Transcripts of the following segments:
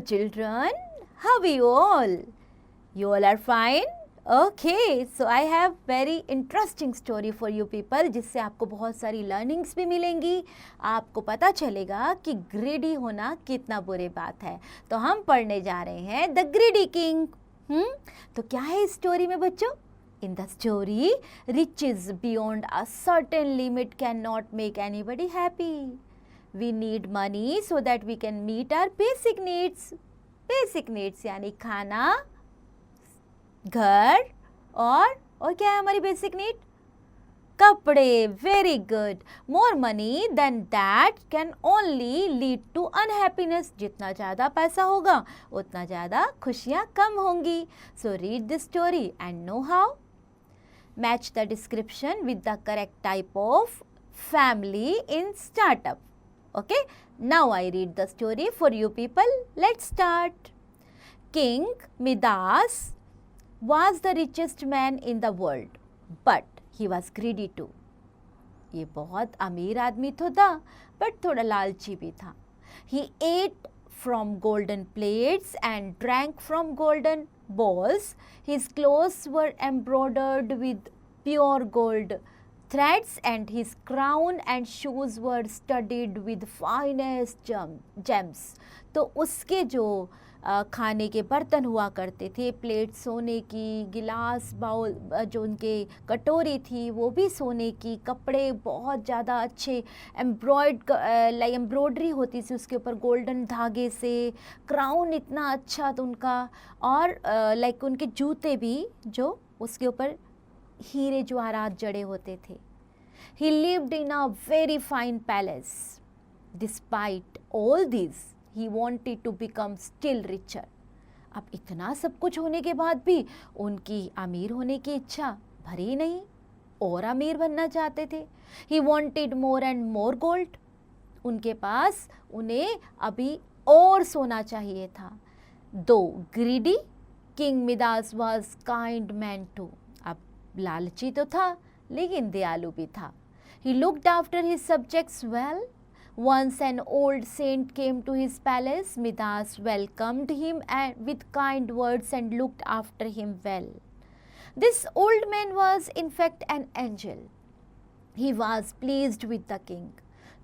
children, how are you all? You all are fine? Okay, so I have very interesting story for you people, जिससे आपको बहुत सारी learnings भी मिलेंगी, आपको पता चलेगा कि greedy होना कितना बुरी बात है। तो हम पढ़ने जा रहे हैं The Greedy King। तो क्या है इस स्टोरी में बच्चों? In the story, riches beyond a certain limit cannot make anybody happy. We need money so that we can meet our basic needs. Basic needs यानी खाना, घर और क्या है हमारी बेसिक नीड? कपड़े। Very good. More money than that can only lead to unhappiness. जितना ज़्यादा पैसा होगा उतना ज़्यादा खुशियाँ कम होंगी। So read the story and know how. Match the description with the correct type of family in startup. Okay, now I read the story for you people. Let's start. King Midas was the richest man in the world, but he was greedy too. ये बहुत अमीर आदमी तो था, but थोड़ा लालची भी था. He ate from golden plates and drank from golden bowls. His clothes were embroidered with pure gold threads and his crown and shoes were studded with finest gems. तो उसके जो खाने के बर्तन हुआ करते थे, प्लेट सोने की, गिलास बाउल जो उनके कटोरी थी वो भी सोने की, कपड़े बहुत ज़्यादा अच्छे एम्ब्रॉयडरी होती थी उसके ऊपर गोल्डन धागे से, क्राउन इतना अच्छा था उनका, और लाइक उनके जूते भी जो उसके ऊपर हीरे जवाहरात जड़े होते थे. He lived in a very fine palace. Despite all this, he wanted to become still richer. अब इतना सब कुछ होने के बाद भी उनकी अमीर होने की इच्छा भरी नहीं, और अमीर बनना चाहते थे. He wanted more and more gold. उनके पास उन्हें अभी और सोना चाहिए था. Though greedy, King Midas was kind man too. अब लालची तो था लेकिन दयालु भी था. He looked after his subjects well. Once an old saint came to his palace. Midas welcomed him with kind words and looked after him well. This old man was in fact an angel. He was pleased with the king.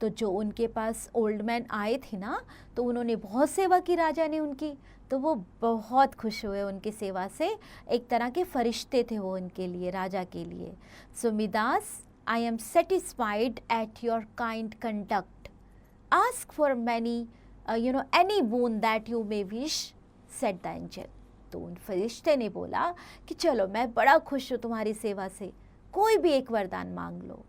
तो जो उनके पास old man आए थे ना, तो उन्होंने बहुत सेवा की राजा ने उनकी, तो वो बहुत खुश हुए उनकी सेवा से. एक तरह के फरिश्ते थे वो उनके लिए, राजा के लिए. सो Midas, I am satisfied at your kind conduct. Ask for many, any boon that you may wish, said the angel. तो उन फरिश्ते ने बोला कि चलो मैं बड़ा खुश हूँ तुम्हारी सेवा से, कोई भी एक वरदान मांग लो.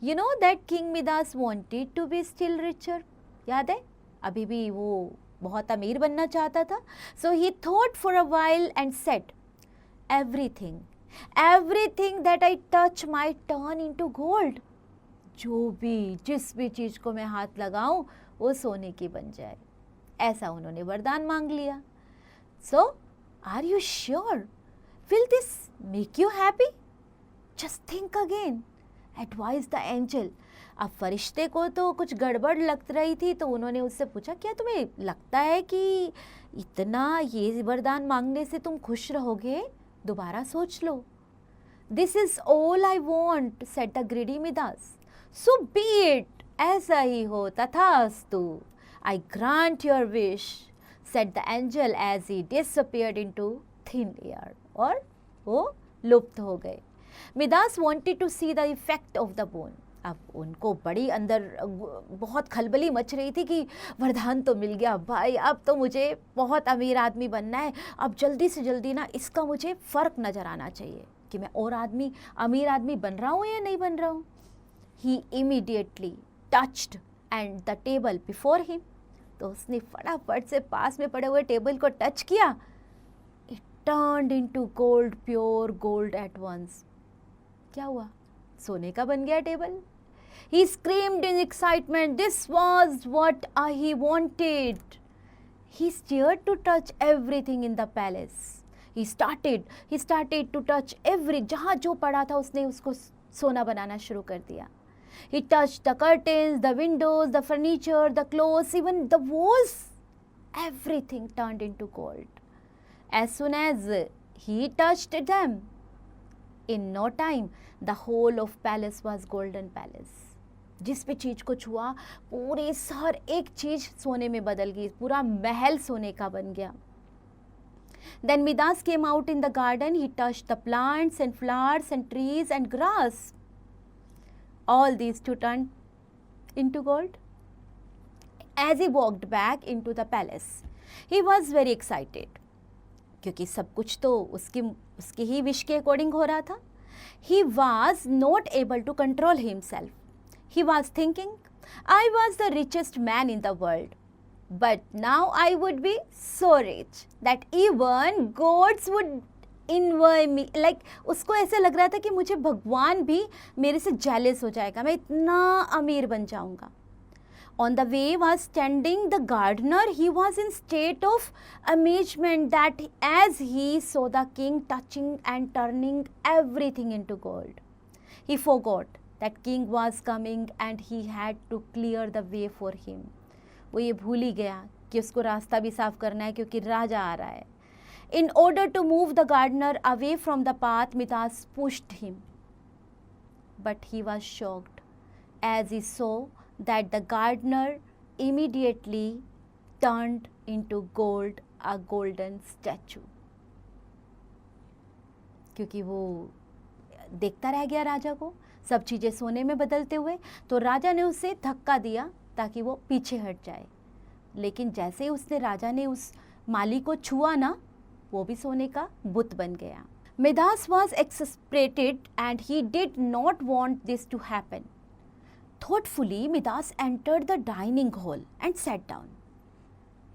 You know that King Midas wanted to be still richer. याद है? अभी भी वो बहुत अमीर बनना चाहता था. So he thought for a while and said, Everything that I touch might turn into gold. जिस भी चीज़ को मैं हाथ लगाऊं वो सोने की बन जाए. ऐसा उन्होंने वरदान मांग लिया. So, are you sure? Will this make you happy? Just think again. Advise the angel. अब फरिश्ते को तो कुछ गड़बड़ लग रही थी, तो उन्होंने उससे पूछा, क्या तुम्हें लगता है कि इतना ये वरदान मांगने से तुम खुश रहोगे? दोबारा सोच लो. This is all I want, said the greedy Midas. So be it. ऐसा ही हो, तथास्तु. I grant your wish, said the angel as he disappeared into thin air. और वो लुप्त हो गए. Midas wanted to see the effect of the boon. अब उनको बड़ी अंदर बहुत खलबली मच रही थी कि वरदान तो मिल गया भाई, अब तो मुझे बहुत अमीर आदमी बनना है, अब जल्दी से जल्दी ना इसका मुझे फ़र्क नज़र आना चाहिए कि मैं और अमीर आदमी बन रहा हूँ या नहीं बन रहा हूँ. He immediately touched and the table before him. तो उसने फटाफट से पास में पड़े हुए टेबल को टच किया. It turned into gold, pure gold at once. क्या हुआ? सोने का बन गया table. He screamed in excitement. This was what he wanted. He started to touch everything in the palace. He started to touch जहाँ जो पड़ा था उसने उसको सोना बनाना शुरू कर दिया. He touched the curtains, the windows, the furniture, the clothes, even the walls. everything turned into gold. As soon as he touched them, in no time, the whole of palace was golden palace. जिस भी चीज को छुआ पूरी हर एक चीज सोने में बदल गई, पूरा महल सोने का बन गया. Then Midas came out in the garden. He touched the plants and flowers and trees and grass. All these to turn into gold. As he walked back into the palace, he was very excited. क्योंकि सब कुछ तो उसकी ही wish के according हो रहा था. He was not able to control himself. He was thinking, I was the richest man in the world. But now I would be so rich that even gods would envy me. Like उसको ऐसे लग रहा था कि मुझे भगवान भी मेरे से jealous हो जाएगा, मैं इतना अमीर बन जाऊंगा. On the way was standing the gardener. He was in state of amazement that as he saw the king touching and turning everything into gold. He forgot that king was coming and he had to clear the way for him. वो ये भूल ही गया कि उसको रास्ता भी साफ करना है क्योंकि राजा आ रहा है. In order to move the gardener away from the path, Midas pushed him. But he was shocked as he saw that the gardener immediately turned into gold, a golden statue. क्योंकि वो देखता रह गया राजा को सब चीज़ें सोने में बदलते हुए, तो राजा ने उसे धक्का दिया ताकि वो पीछे हट जाए. लेकिन जैसे ही उसने राजा ने उस माली को छुआ ना, वो भी सोने का बुत बन गया. Midas was exasperated and he did not want this to happen. Thoughtfully, Midas entered the dining hall and sat down.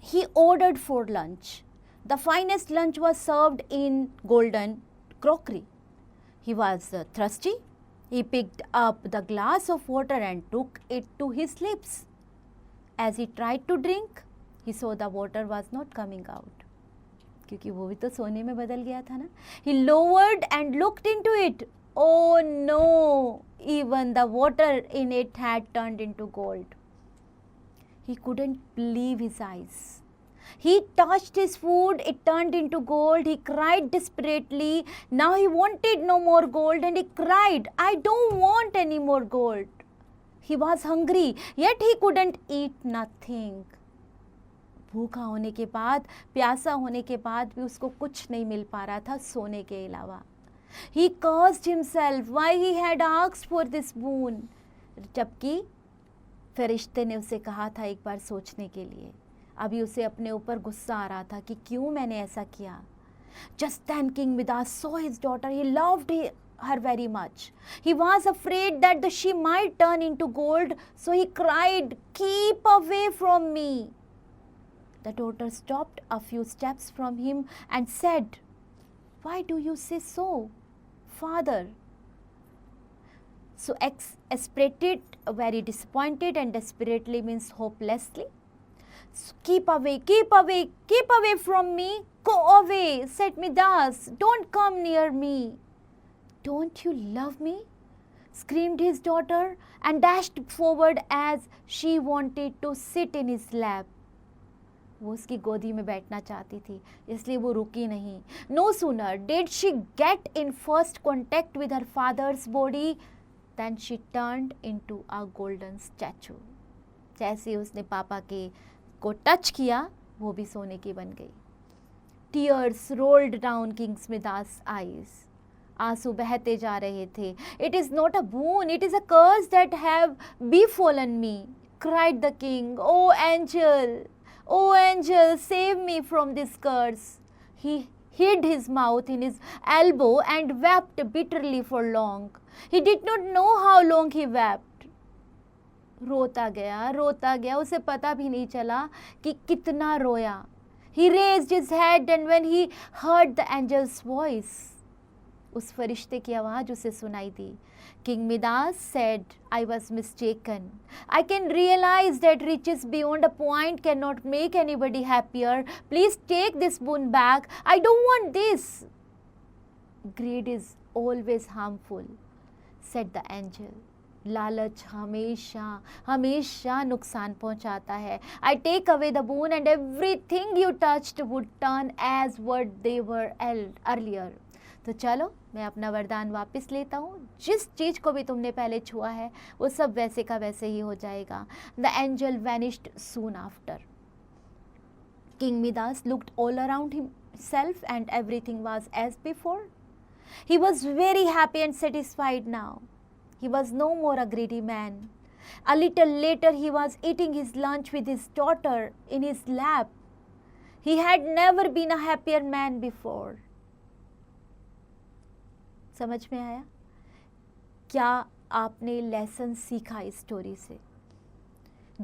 He ordered for lunch. The finest lunch was served in golden crockery. He was thirsty. He picked up the glass of water and took it to his lips. As he tried to drink, he saw the water was not coming out. क्योंकि वो भी तो सोने में बदल गया था ना. He lowered and looked into it. Oh no! Even the water in it had turned into gold. He couldn't believe his eyes. He touched his food, it turned into gold. He cried desperately. Now he wanted no more gold and he cried, I don't want any more gold. He was hungry, yet he couldn't eat nothing. भूखा होने के बाद, प्यासा होने के बाद भी उसको कुछ नहीं मिल पा रहा था सोने के अलावा. He cursed himself why he had asked for this boon. जबकि फरिश्ते ने उसे कहा था एक बार सोचने के लिए. अभी उसे अपने ऊपर गुस्सा आ रहा था कि क्यों मैंने ऐसा किया. Just then King Midas saw his daughter. He loved her very much. He was afraid that she might turn into gold, so he cried, keep away from me. The daughter stopped a few steps from him and said, why do you say so, father? So exasperated, very disappointed, and desperately means hopelessly. So, keep away, keep away, keep away from me. Go away, said Midas. Don't come near me. Don't you love me? Screamed his daughter and dashed forward as she wanted to sit in his lap. वो उसकी गोदी में बैठना चाहती थी, इसलिए वो रुकी नहीं. No sooner did she get in first contact with her father's body than she turned into a golden statue. जैसे उसने पापा के को टच किया, वो भी सोने की बन गई. Tears rolled down King Midas' eyes. आंसू बहते जा रहे थे. It is not a boon, it is a curse that have befallen me, cried the king. Oh angel, oh angel, save me from this curse. He hid his mouth in his elbow and wept bitterly for long. He did not know how long he wept. रोता गया, उसे पता भी नहीं चला कि कितना रोया. He raised his head and when he heard the angel's voice, उस फरिश्ते की आवाज़ उसे सुनाई दी. King Midas said, I was mistaken. I can realize that riches beyond a point cannot make anybody happier. Please take this boon back. I don't want this. Greed is always harmful, said the angel. लालच हमेशा हमेशा नुकसान पहुंचाता है. I take away the boon and everything you touched would turn as what they were earlier. तो चलो मैं अपना वरदान वापस लेता हूँ. जिस चीज़ को भी तुमने पहले छुआ है वो सब वैसे का वैसे ही हो जाएगा. The angel vanished soon after. King Midas looked all around himself and everything was as before. He was very happy and satisfied now. He was no more a greedy man. A little later he was eating his lunch with his daughter in his lap. He had never been a happier man before. समझ में आया? क्या आपने lesson सीखा इस story से?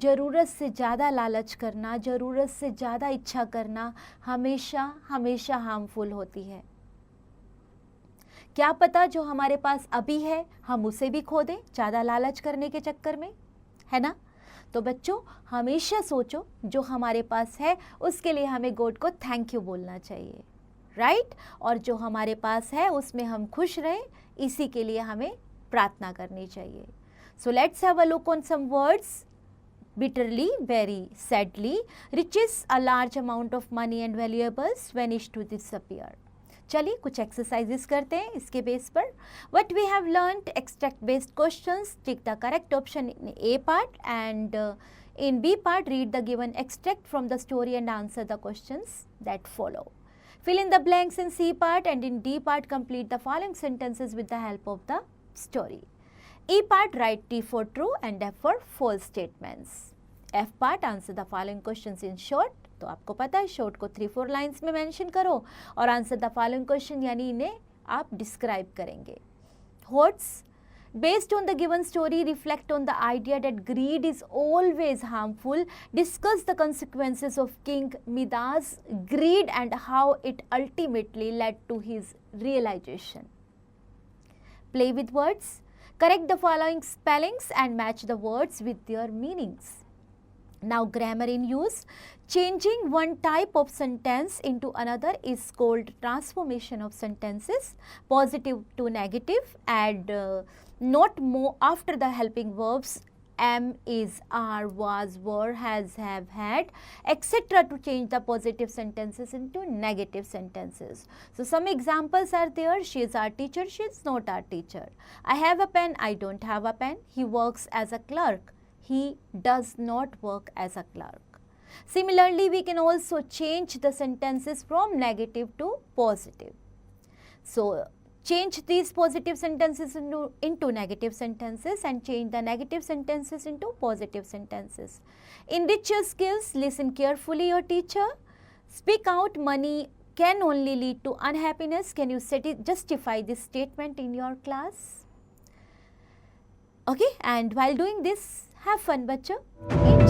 ज़रूरत से ज़्यादा लालच करना, ज़रूरत से ज़्यादा इच्छा करना हमेशा हमेशा हार्मफुल होती है. क्या पता जो हमारे पास अभी है हम उसे भी खो दें ज़्यादा लालच करने के चक्कर में, है ना? तो बच्चों हमेशा सोचो जो हमारे पास है उसके लिए हमें गॉड को थैंक यू बोलना चाहिए, राइट? और जो हमारे पास है उसमें हम खुश रहें, इसी के लिए हमें प्रार्थना करनी चाहिए. So let's have a look on some words. Bitterly, very sadly, riches, a large amount of money and valuables vanished to disappear. चलिए कुछ एक्सरसाइजेस करते हैं इसके बेस पर. What we have learned, extract based questions, tick the correct option in A part and in B part read the given extract from the story and answer the questions that follow. Fill in the blanks in C part and in D part complete the following sentences with the help of the story. E part write T for true and F for false statements. F part answer the following questions in short. तो आपको पता है short को 3-4 lines में mention करो और answer the following question यानी इन्हें आप डिस्क्राइब करेंगे. What's based on the given story reflect on the idea that greed is always harmful. Discuss the consequences of King Midas' greed and how it ultimately led to his realization. Play with words. Correct the following spellings and match the words with their meanings. Now grammar in use. Changing one type of sentence into another is called transformation of sentences. Positive to negative. Add not, more after the helping verbs am, is, are, was, were, has, have, had, etc. to change the positive sentences into negative sentences. So some examples are there. She is our teacher, she is not our teacher. I have a pen, I don't have a pen. He works as a clerk, he does not work as a clerk. Similarly, we can also change the sentences from negative to positive. So change these positive sentences into negative sentences and change the negative sentences into positive sentences. Enrich your skills, listen carefully your teacher. Speak out, money can only lead to unhappiness. Can you justify this statement in your class? Okay, and while doing this, have fun, bachcho.